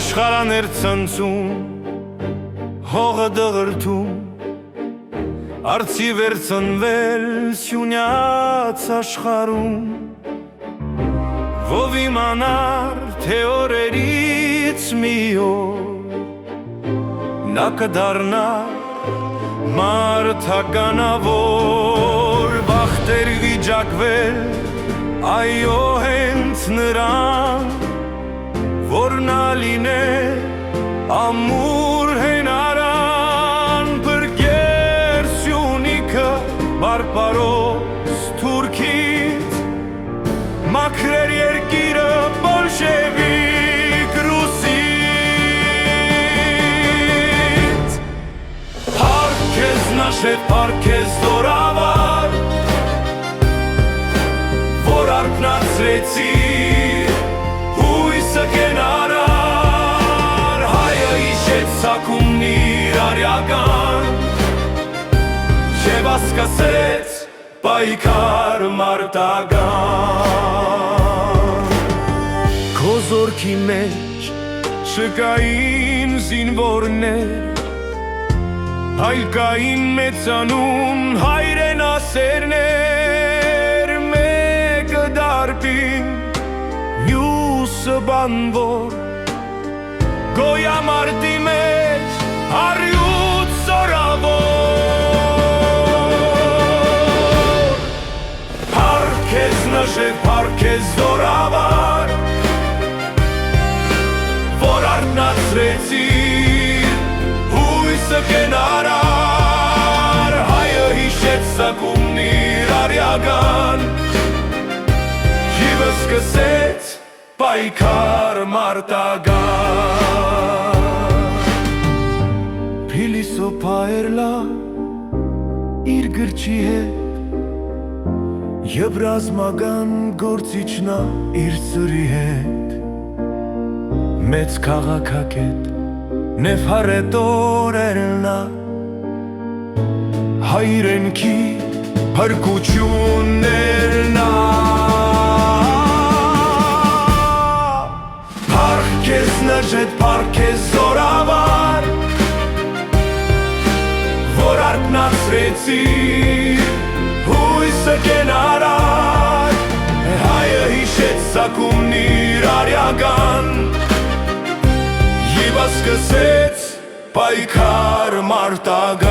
Աշխարհաներ ցնցում, հողը դղրդում, արծիվ էր ծնվել սյունյաց աշխարհում, ով իմանար, թե օրերից մի օր նա կդառնա մարդականավոր, բախտեր վիճակվել, այո հենց նրան, որ նա լիներ ամուր հենարան, փրկեր սյունիքը բարբարոս թուրքից, մաքրեր երկիրը բոլշևիկ ռուսից, փառքեզ նաշետ, փառքեզ զորավար, որ արթնացրեցիր հույսը կենարար, հայը հիշեց ծագումն իր արյական, և ասկասեց պայքար մարտական։ Քո զորքի մեջ չկային զինվորներ, այլ կային մեծանուն հայրենասերներ, մեկը դարբին, մյուսը բանվոր, գոյամարտի մեջ առյուծ զորավոր, փառքեզ նժեր, փառքեզ զորավար, որ արթնացրեցիր հույսը կենարար, հայը հիշեց ծագումն իր արյական, և սկսեց պայքար մարտական։ Փիլիսոփա էր լավ իր գրչի հետ, և ռազմական գործիչնա իր ծրի հետ, մեծ քաղաքագետ Նեֆարետոր էր նա, հայրենքի փրկությունն էր նա, փառքեզ նժետ, փառքեզ զորավար, որ արթնացրեցիր հույսը կենարար, հայը հիշեց ծագումն իր արյական, և սկսեց պայքար մարտական։